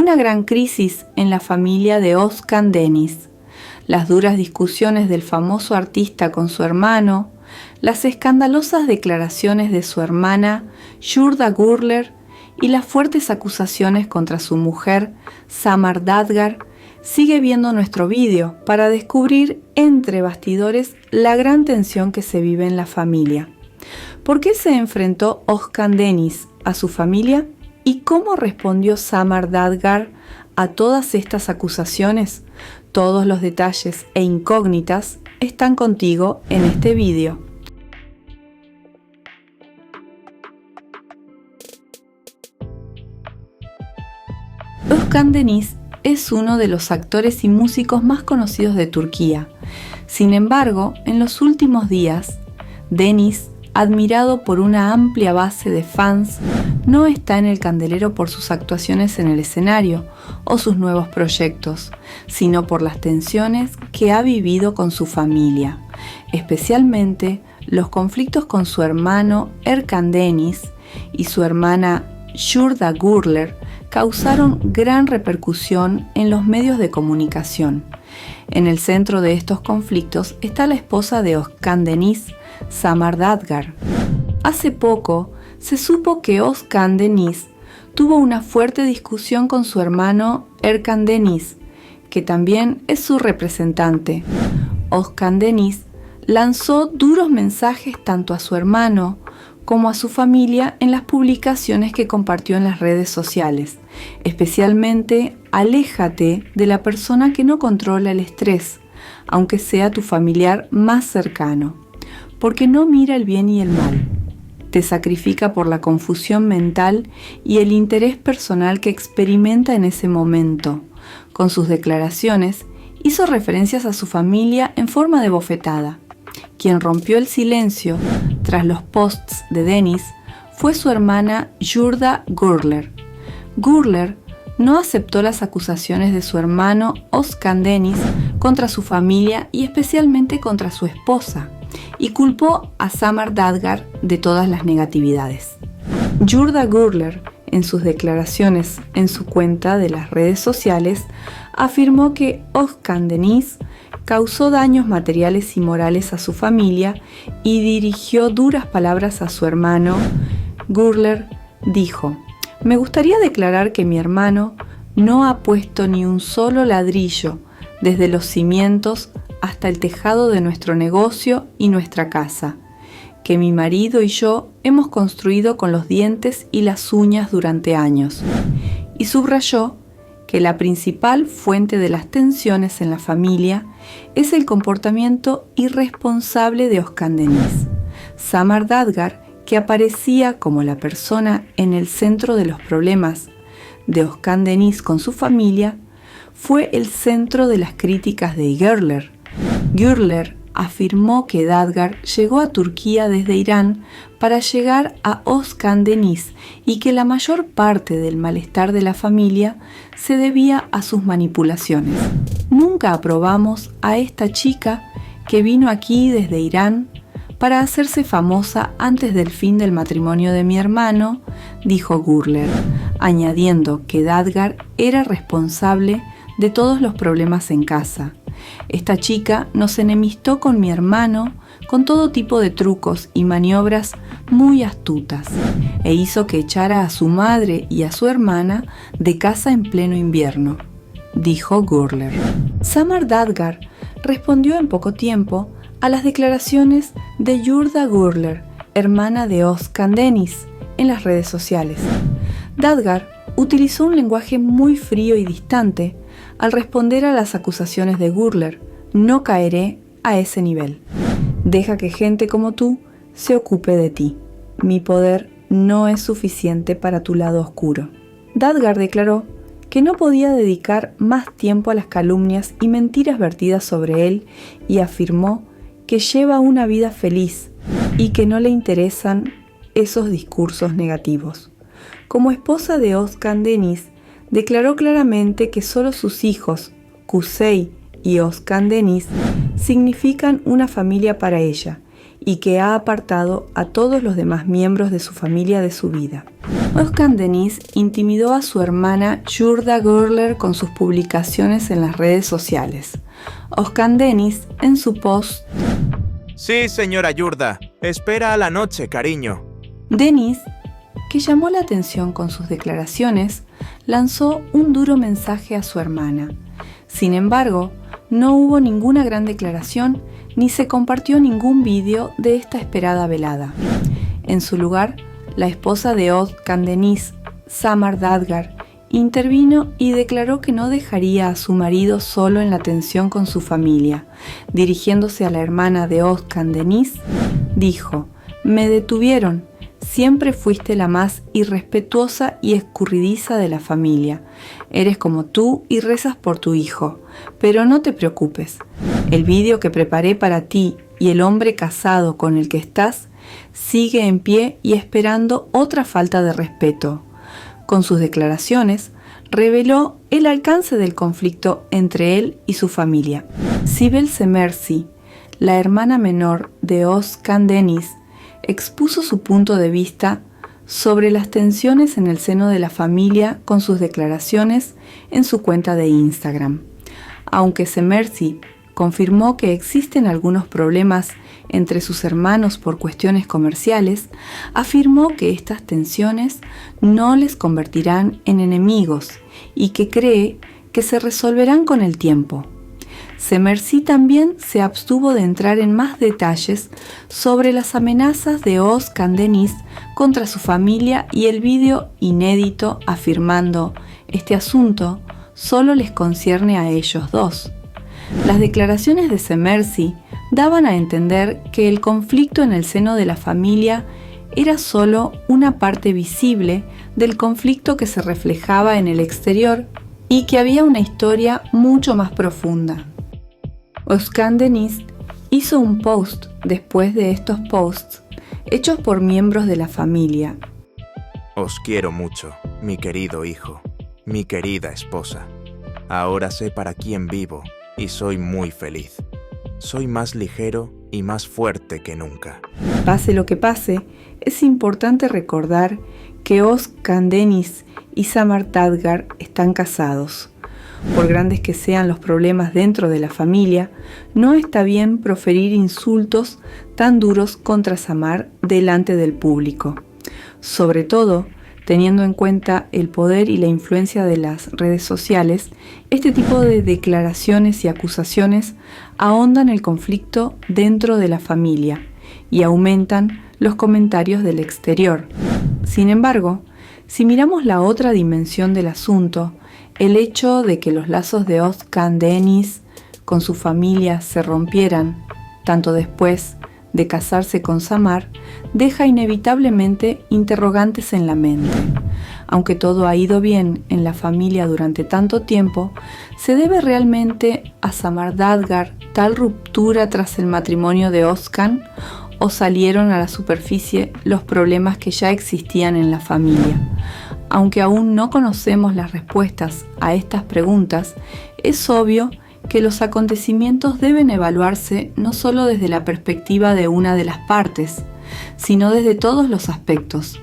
una gran crisis en la familia de Özkan Deniz, las duras discusiones del famoso artista con su hermano, las escandalosas declaraciones de su hermana Yurda Gurler y las fuertes acusaciones contra su mujer Samar Dadgar. Sigue viendo nuestro vídeo para descubrir entre bastidores la gran tensión que se vive en la familia. ¿Por qué se enfrentó Özkan Deniz a su familia? ¿Y cómo respondió Samar Dadgar a todas estas acusaciones? Todos los detalles e incógnitas están contigo en este vídeo. Özkan Deniz es uno de los actores y músicos más conocidos de Turquía. Sin embargo, en los últimos días, Deniz, admirado por una amplia base de fans, no está en el candelero por sus actuaciones en el escenario o sus nuevos proyectos, sino por las tensiones que ha vivido con su familia, especialmente los conflictos con su hermano Erkan Deniz y su hermana Yurda Gurler causaron gran repercusión en los medios de comunicación. En el centro de estos conflictos está la esposa de Özkan Deniz, Samar Dadgar. Hace poco se supo que Özkan Deniz tuvo una fuerte discusión con su hermano Erkan Deniz, que también es su representante. Özkan Deniz lanzó duros mensajes tanto a su hermano como a su familia en las publicaciones que compartió en las redes sociales. Especialmente, aléjate de la persona que no controla el estrés, aunque sea tu familiar más cercano, porque no mira el bien y el mal. Te sacrifica por la confusión mental y el interés personal que experimenta en ese momento. Con sus declaraciones, hizo referencias a su familia en forma de bofetada. Quien rompió el silencio tras los posts de Deniz fue su hermana Yurda Gurler. Gurler no aceptó las acusaciones de su hermano Özkan Deniz contra su familia y especialmente contra su esposa, y culpó a Samar Dadgar de todas las negatividades. Yurda Gurler, en sus declaraciones en su cuenta de las redes sociales, afirmó que Özkan Deniz causó daños materiales y morales a su familia y dirigió duras palabras a su hermano. Gurler dijo: "Me gustaría declarar que mi hermano no ha puesto ni un solo ladrillo desde los cimientos hasta el tejado de nuestro negocio y nuestra casa, que mi marido y yo hemos construido con los dientes y las uñas durante años", y subrayó que la principal fuente de las tensiones en la familia es el comportamiento irresponsable de Özkan Deniz. Samar Dadgar, que aparecía como la persona en el centro de los problemas de Özkan Deniz con su familia, fue el centro de las críticas de Gurler. Gurler afirmó que Dadgar llegó a Turquía desde Irán para llegar a Özkan Deniz y que la mayor parte del malestar de la familia se debía a sus manipulaciones. "Nunca aprobamos a esta chica que vino aquí desde Irán para hacerse famosa antes del fin del matrimonio de mi hermano", dijo Gurler, añadiendo que Dadgar era responsable de todos los problemas en casa. "Esta chica nos enemistó con mi hermano con todo tipo de trucos y maniobras muy astutas e hizo que echara a su madre y a su hermana de casa en pleno invierno", dijo Gurler. Samar Dadgar respondió en poco tiempo a las declaraciones de Yurda Gurler, hermana de Özkan Deniz, en las redes sociales. Dadgar utilizó un lenguaje muy frío y distante al responder a las acusaciones de Gurler: "No caeré a ese nivel. Deja que gente como tú se ocupe de ti. Mi poder no es suficiente para tu lado oscuro". Dadgar declaró que no podía dedicar más tiempo a las calumnias y mentiras vertidas sobre él y afirmó que lleva una vida feliz y que no le interesan esos discursos negativos. Como esposa de Özkan Deniz, declaró claramente que solo sus hijos, Kuzey y Özkan Deniz, significan una familia para ella y que ha apartado a todos los demás miembros de su familia de su vida. Özkan Deniz intimidó a su hermana Yurda Gürler con sus publicaciones en las redes sociales. Özkan Deniz, en su post: Sí, señora Yurda, espera a la noche, cariño. Deniz, que llamó la atención con sus declaraciones, lanzó un duro mensaje a su hermana. Sin embargo, no hubo ninguna gran declaración ni se compartió ningún vídeo de esta esperada velada. En su lugar, la esposa de Özkan Deniz, Samar Dadgar, intervino y declaró que no dejaría a su marido solo en la tensión con su familia. Dirigiéndose a la hermana de Özkan Deniz, dijo: «Me detuvieron. Siempre fuiste la más irrespetuosa y escurridiza de la familia. Eres como tú y rezas por tu hijo. Pero no te preocupes. El vídeo que preparé para ti y el hombre casado con el que estás sigue en pie y esperando otra falta de respeto». Con sus declaraciones, reveló el alcance del conflicto entre él y su familia. Sibel Semerci, la hermana menor de Özkan Deniz, expuso su punto de vista sobre las tensiones en el seno de la familia con sus declaraciones en su cuenta de Instagram. Aunque Semerci confirmó que existen algunos problemas entre sus hermanos por cuestiones comerciales, afirmó que estas tensiones no les convertirán en enemigos y que cree que se resolverán con el tiempo. Semerci también se abstuvo de entrar en más detalles sobre las amenazas de Özkan Deniz contra su familia y el vídeo inédito, afirmando: «Este asunto solo les concierne a ellos dos». Las declaraciones de Semerci daban a entender que el conflicto en el seno de la familia era solo una parte visible del conflicto que se reflejaba en el exterior y que había una historia mucho más profunda. Özkan Deniz hizo un post después de estos posts hechos por miembros de la familia. Os quiero mucho, mi querido hijo, mi querida esposa. Ahora sé para quién vivo y soy muy feliz. Soy más ligero y más fuerte que nunca. Pase lo que pase, es importante recordar que Özkan Deniz y Samar Dadgar están casados. Por grandes que sean los problemas dentro de la familia, no está bien proferir insultos tan duros contra Samar delante del público. Sobre todo, teniendo en cuenta el poder y la influencia de las redes sociales, este tipo de declaraciones y acusaciones ahondan el conflicto dentro de la familia y aumentan los comentarios del exterior. Sin embargo, si miramos la otra dimensión del asunto, el hecho de que los lazos de Özkan Deniz con su familia se rompieran, tanto después de casarse con Samar, deja inevitablemente interrogantes en la mente. Aunque todo ha ido bien en la familia durante tanto tiempo, ¿se debe realmente a Samar Dadgar tal ruptura tras el matrimonio de Özkan? ¿O salieron a la superficie los problemas que ya existían en la familia? Aunque aún no conocemos las respuestas a estas preguntas, es obvio que los acontecimientos deben evaluarse no solo desde la perspectiva de una de las partes, sino desde todos los aspectos.